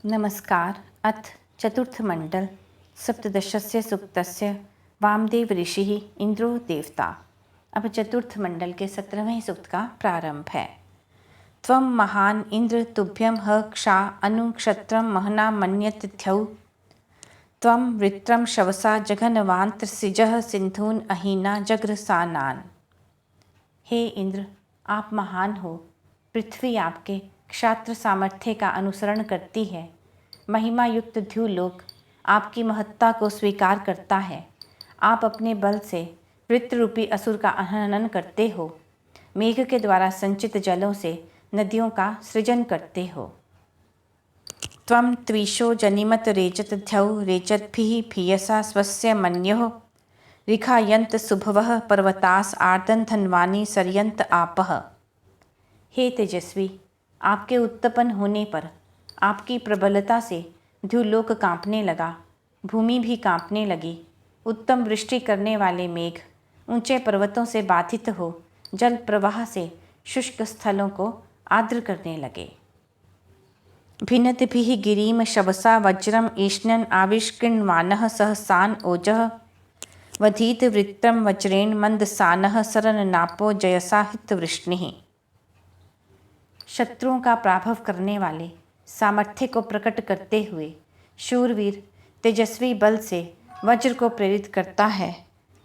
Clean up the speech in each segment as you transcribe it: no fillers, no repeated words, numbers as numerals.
नमस्कार। अथ चतुर्थमण्डल सप्तदशस्य सूक्तस्य वामदेव ऋषिः इंद्रो देवता। अब चतुर्थ मंडल के 17वें सूक्त का प्रारंभ है। त्वं महान इंद्र तुभ्यं हक्षा अनु क्षत्रं महना मन्यतिथ्यौ त्वं वृत्रं शवसा जघनवान्त्र सिजः सिंधून अहीना जग्रसानान। हे इंद्र, आप महान हो। पृथ्वी आपके क्षात्र सामर्थ्य का अनुसरण करती है। महिमा युक्त ध्युलोक आपकी महत्ता को स्वीकार करता है। आप अपने बल से वृत्र रूपी असुर का हनन करते हो। मेघ के द्वारा संचित जलों से नदियों का सृजन करते हो। त्वं त्विषो जनिमत रेचत ध्यौ रेचद्भिः भियसा स्वस्य मन्योः रिखायन्त सुभवः पर्वतास आर्दन धन्वानि सरयन्त आपः। हे तेजस्वी, आपके उत्पन्न होने पर आपकी प्रबलता से ध्युलोक कांपने लगा, भूमि भी कांपने लगी। उत्तम वृष्टि करने वाले मेघ ऊंचे पर्वतों से बाधित हो जल प्रवाह से शुष्क स्थलों को आर्द्र करने लगे। भिन्नद्भिः गिरिम शवसा वज्रम ईष्णन आविष्कृण्वानः सहसान ओजः वधीत वृत्रं वज्रेण मंदसानः सरन नापो जयसा हितवृष्णिः। शत्रुओं का प्राभव करने वाले सामर्थ्य को प्रकट करते हुए शूरवीर तेजस्वी बल से वज्र को प्रेरित करता है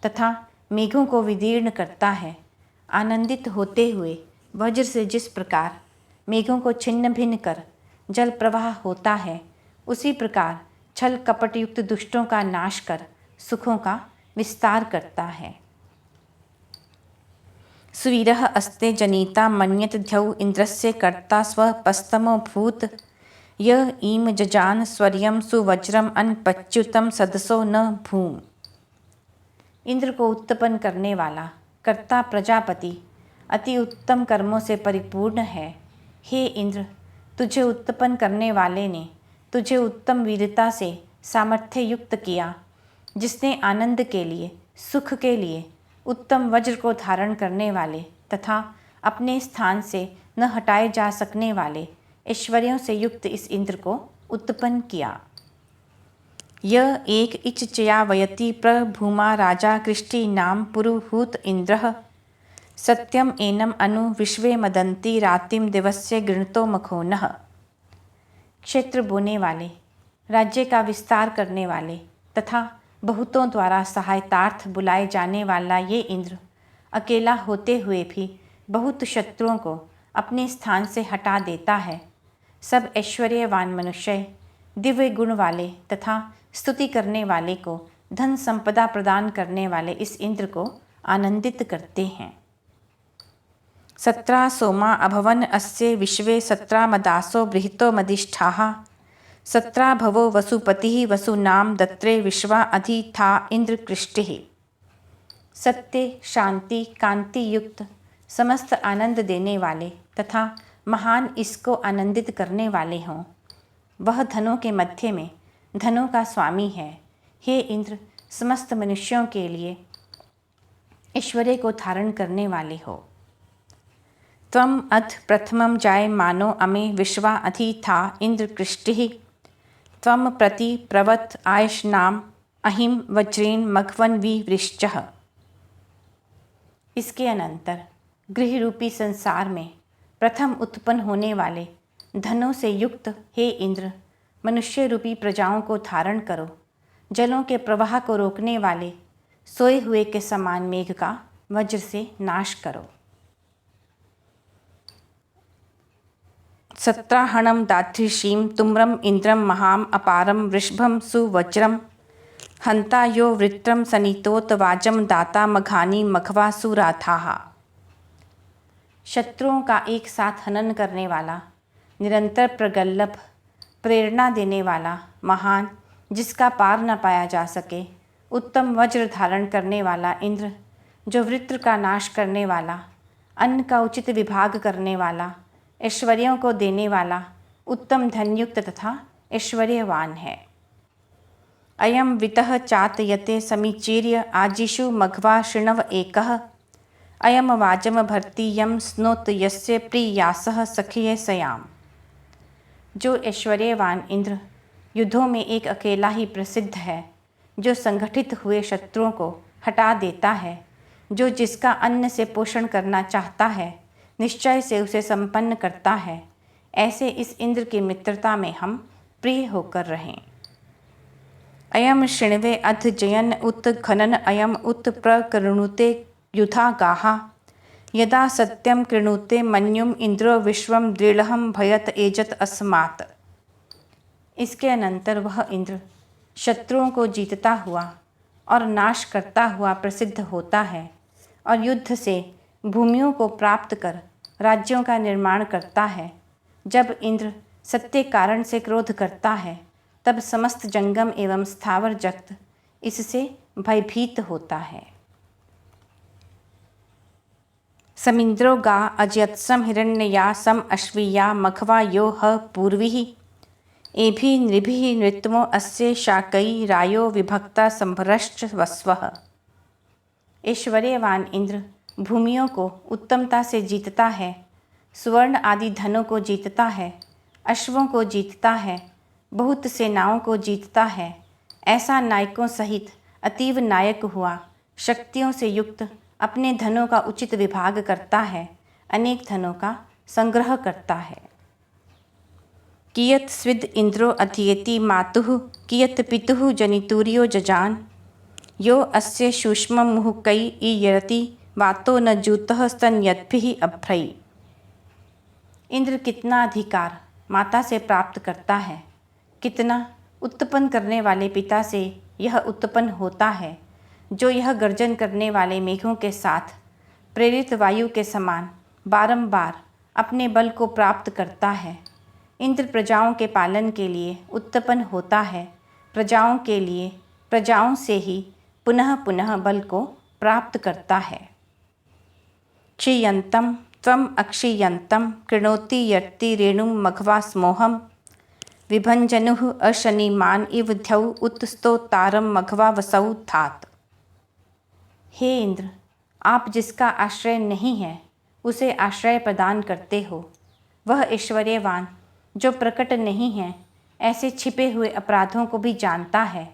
तथा मेघों को विदीर्ण करता है। आनंदित होते हुए वज्र से जिस प्रकार मेघों को छिन्न भिन्न कर जल प्रवाह होता है, उसी प्रकार छल कपटयुक्त दुष्टों का नाश कर सुखों का विस्तार करता है। सुवीरः अस्ते जनिता मन्यत ध्यौ इंद्रस्य कर्ता स्वपस्तमो भूत य ईम जजान स्वर्यं सुवज्रम अनपच्युतम सदसो न भूम। इंद्र को उत्पन्न करने वाला कर्ता प्रजापति अति उत्तम कर्मों से परिपूर्ण है। हे इंद्र, तुझे उत्पन्न करने वाले ने तुझे उत्तम वीरता से सामर्थ्य युक्त किया, जिसने आनंद के लिए, सुख के लिए उत्तम वज्र को धारण करने वाले तथा अपने स्थान से न हटाए जा सकने वाले ऐश्वर्यों से युक्त इस इंद्र को उत्पन्न किया। यह एक इच्चया वयति प्रभूमा राजा कृष्टि नाम पुरुहूत इंद्रः सत्यम एनम अनु विश्वे मदंती रातिम दिवस्य गृणतो मखोनः। क्षेत्र बोने वाले, राज्य का विस्तार करने वाले तथा बहुतों द्वारा सहायतार्थ बुलाए जाने वाला ये इंद्र अकेला होते हुए भी बहुत शत्रुओं को अपने स्थान से हटा देता है। सब ऐश्वर्यवान मनुष्य दिव्य गुण वाले तथा स्तुति करने वाले को धन संपदा प्रदान करने वाले इस इंद्र को आनंदित करते हैं। 17 सोमा अभवन अस्य विश्वे 17 मदासो बृहतो मदिष्ठाः 17 भवो वसुपतिः वसुनाम दत्रे विश्वा अधिथा इंद्रकृष्टिः। सत्य, शांति, कांति युक्त समस्त आनंद देने वाले तथा महान इसको आनंदित करने वाले हों, वह धनों के मध्य में धनों का स्वामी है। हे इंद्र, समस्त मनुष्यों के लिए ऐश्वर्य को धारण करने वाले हो। त्वम अथ प्रथमं जायमानो अमे विश्वा अधिथा इंद्रकृष्टिः त्वं प्रति प्रवत आयशनाम अहिम वज्रेण मघवन विवृश्चः। इसके अनंतर गृह रूपी संसार में प्रथम उत्पन्न होने वाले धनों से युक्त हे इंद्र, मनुष्य रूपी प्रजाओं को धारण करो। जलों के प्रवाह को रोकने वाले सोए हुए के समान मेघ का वज्र से नाश करो। 17 दाधृषीं तुम्रम इंद्रम महाम अपारम वृषभम सुवज्रम हंता यो वृत्रम सनितोत वाजम दाता मघानी मघवा सुराथाः। शत्रुओं का एक साथ हनन करने वाला, निरंतर प्रगल्भ, प्रेरणा देने वाला, महान, जिसका पार न पाया जा सके, उत्तम वज्र धारण करने वाला इंद्र, जो वृत्र का नाश करने वाला, अन्न का उचित विभाग करने वाला, ऐश्वर्यों को देने वाला, उत्तम धनयुक्त तथा ऐश्वर्यवान है। अयम वितः चातयते समीचीर्य आजिषु मघवा शृणव एकः अयम वाजम भर्ति यम स्नोत यस्य प्रियासः सखिये सयाम। जो ऐश्वर्यवान इंद्र युद्धों में एक अकेला ही प्रसिद्ध है, जो संगठित हुए शत्रुओं को हटा देता है, जो जिसका अन्न से पोषण करना चाहता है निश्चय से उसे संपन्न करता है, ऐसे इस इंद्र की मित्रता में हम प्रिय होकर रहें। अयम शृण्वे अथ जयन उत खनन अयम उत प्रकृणुते युधा गाहा यदा सत्यम कृणुते मन्युम इंद्रो विश्वम दृढ़हम भयत एजत अस्मात्। इसके अनंतर वह इंद्र शत्रुओं को जीतता हुआ और नाश करता हुआ प्रसिद्ध होता है और युद्ध से भूमियों को प्राप्त कर राज्यों का निर्माण करता है। जब इंद्र सत्य कारण से क्रोध करता है तब समस्त जंगम एवं स्थावर जगत इससे भयभीत होता है। समिंद्रो गा अजयत्सम हिरण्यया सम अश्विया मघवा यो ह पूर्वी एभि नृभि नृत्मो अस्य शाकई रायो विभक्ता संभरश्च वस्वः। ऐश्वर्यवान इंद्र भूमियों को उत्तमता से जीतता है, सुवर्ण आदि धनों को जीतता है, अश्वों को जीतता है, बहुत सेनाओं को जीतता है। ऐसा नायकों सहित अतीव नायक हुआ, शक्तियों से युक्त अपने धनों का उचित विभाग करता है, अनेक धनों का संग्रह करता है। कियत स्विद इंद्रो अथियति मातुः कियत पितुः जनितूर्यो जजान यो अस्य सूक्ष्म मुहुकै ईयरति वातो न जूतः स्तन्यद्भिः अभ्रई। इंद्र कितना अधिकार माता से प्राप्त करता है, कितना उत्पन्न करने वाले पिता से यह उत्पन्न होता है, जो यह गर्जन करने वाले मेघों के साथ प्रेरित वायु के समान बारंबार अपने बल को प्राप्त करता है। इंद्र प्रजाओं के पालन के लिए उत्पन्न होता है, प्रजाओं के लिए प्रजाओं से ही पुनः पुनः बल को प्राप्त करता है। क्षीयंतम त्वम अक्षीयंतम कृणोति यर्ति रेणुं मघवा स्मोहम विभंजनुः अशनिमान इव द्यौ उत्स्तोतारम मघवा वसौ थात। हे इंद्र, आप जिसका आश्रय नहीं है उसे आश्रय प्रदान करते हो। वह ऐश्वर्यवान जो प्रकट नहीं है ऐसे छिपे हुए अपराधों को भी जानता है।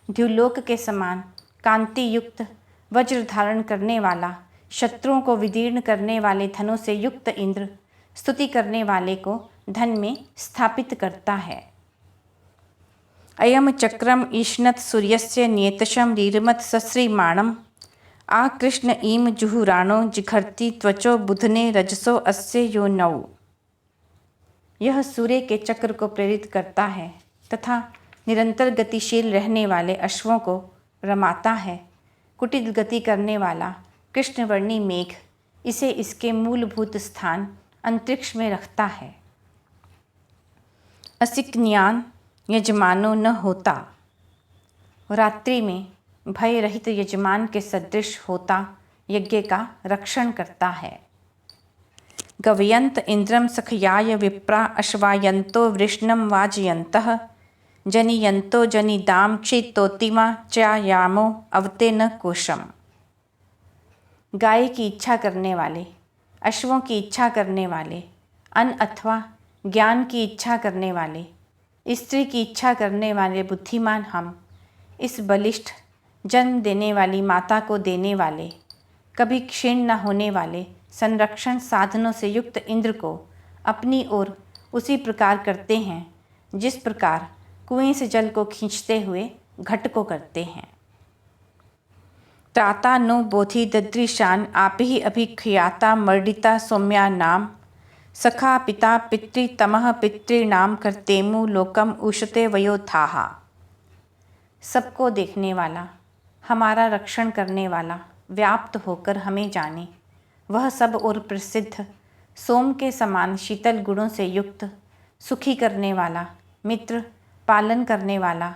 द्युलोक के समान कांति युक्त वज्र धारण करने वाला, शत्रुओं को विदीर्ण करने वाले धनों से युक्त इंद्र स्तुति करने वाले को धन में स्थापित करता है। अयम चक्रम ईष्णत सूर्यस्य नियतशम रीरमत सश्रीमाणम आ कृष्ण ईम जुहुराणो जिघर्ति त्वचो बुधने रजसो अस्य यो नौ। यह सूर्य के चक्र को प्रेरित करता है तथा निरंतर गतिशील रहने वाले अश्वों को रमाता है। कुटिल गति करने वाला कृष्णवर्णी मेघ इसे इसके मूलभूत स्थान अंतरिक्ष में रखता है। असिक्न्यान यजमानो न होता, रात्रि में भय रहित यजमान के सदृश होता यज्ञ का रक्षण करता है। गवयंत इंद्रम सखयाय विप्रा अश्वायंतो वृष्णम वाजयंतः जनियंतो जनिदाम क्षितोतिमा च्यायामो अवते न कोशम। गाय की इच्छा करने वाले, अश्वों की इच्छा करने वाले, अन्न अथवा ज्ञान की इच्छा करने वाले, स्त्री की इच्छा करने वाले बुद्धिमान हम इस बलिष्ठ जन्म देने वाली माता को देने वाले, कभी क्षीण न होने वाले संरक्षण साधनों से युक्त इंद्र को अपनी ओर उसी प्रकार करते हैं जिस प्रकार कुएं से जल को खींचते हुए घट को करते हैं। त्राता नो बोधि ददृशान आपि अभिख्याता मर्डिता सौम्या नाम सखा पिता पितृतमः पितॄणाम कर्तेमु लोकम उषते वयोथाहा। सबको देखने वाला, हमारा रक्षण करने वाला, व्याप्त होकर हमें जाने, वह सब और प्रसिद्ध, सोम के समान शीतल गुणों से युक्त, सुखी करने वाला, मित्र, पालन करने वाला,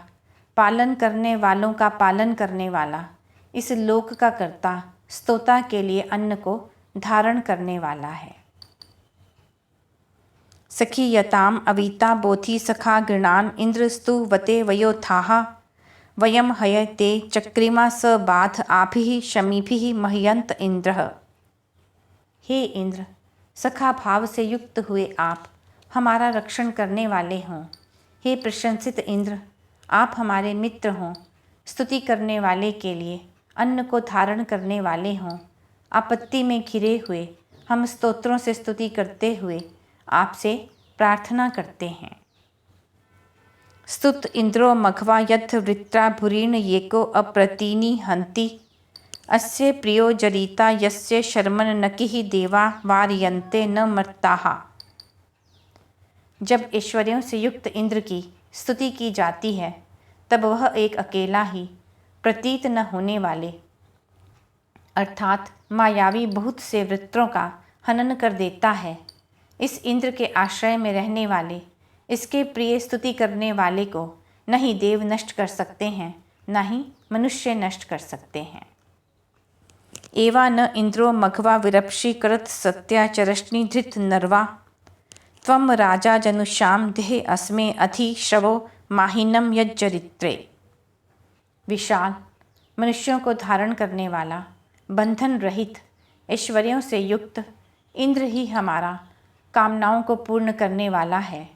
पालन करने वालों का पालन करने वाला, इस लोक का कर्ता, स्तोता के लिए अन्न को धारण करने वाला है। सखीयताम अवीता बोधि सखा गृणान इंद्रस्तु वते वयोथाहा वयम हयते चक्रिमा स बाध आभिः शमीभिः मह्यंत इंद्रः। हे इंद्र, सखा भाव से युक्त हुए आप हमारा रक्षण करने वाले हों। हे प्रशंसित इंद्र, आप हमारे मित्र हों। स्तुति करने वाले के लिए अन्न को धारण करने वाले हों। आपत्ति में घिरे हुए हम स्तोत्रों से स्तुति करते हुए आपसे प्रार्थना करते हैं। स्तुत इंद्रो मघवा यथ वृत्रा भुरीण येको अप्रतीनि हन्ति अस्य प्रियो जरिता यस्य शर्मन नकिहि देवा वार्यन्ते न मर्ताः। जब ऐश्वर्यों से युक्त इंद्र की स्तुति की जाती है तब वह एक अकेला ही प्रतीत न होने वाले अर्थात मायावी बहुत से वृत्रों का हनन कर देता है। इस इंद्र के आश्रय में रहने वाले इसके प्रिय स्तुति करने वाले को न ही देव नष्ट कर सकते हैं, न ही मनुष्य नष्ट कर सकते हैं। एवा न इंद्रो मघवा विरप्षि करत सत्याचरश्नि धृत नर्वा त्वम राजा जनुष्याम देह अस्मे अधि श्रवो माहिनम यज्जरित्रे। विशाल मनुष्यों को धारण करने वाला बंधन रहित ऐश्वर्यों से युक्त इंद्र ही हमारा कामनाओं को पूर्ण करने वाला है।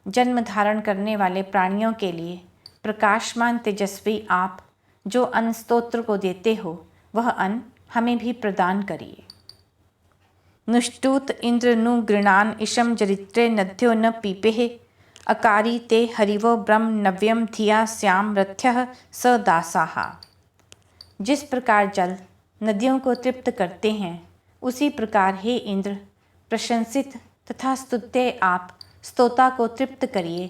जन्म धारण करने वाले प्राणियों के लिए प्रकाशमान तेजस्वी आप जो अन्न स्तोत्र को देते हो वह अन्न हमें भी प्रदान करिए। नुष्टूत इंद्र नु गृणान इशम जरित्रे नद्यो न पीपेः अकारी ते हरिवो ब्रह्म नव्यम धिया श्याम रथ्यः स दासाः। जिस प्रकार जल नदियों को तृप्त करते हैं उसी प्रकार हे इंद्र प्रशंसित तथा स्तुत्य आप स्तोता को तृप्त करिए।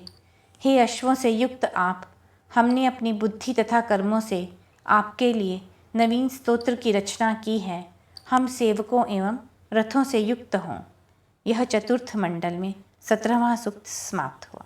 हे अश्वों से युक्त आप, हमने अपनी बुद्धि तथा कर्मों से आपके लिए नवीन स्तोत्र की रचना की है। हम सेवकों एवं रथों से युक्त हों। यह चतुर्थ मंडल में 17वां सूक्त समाप्त हुआ।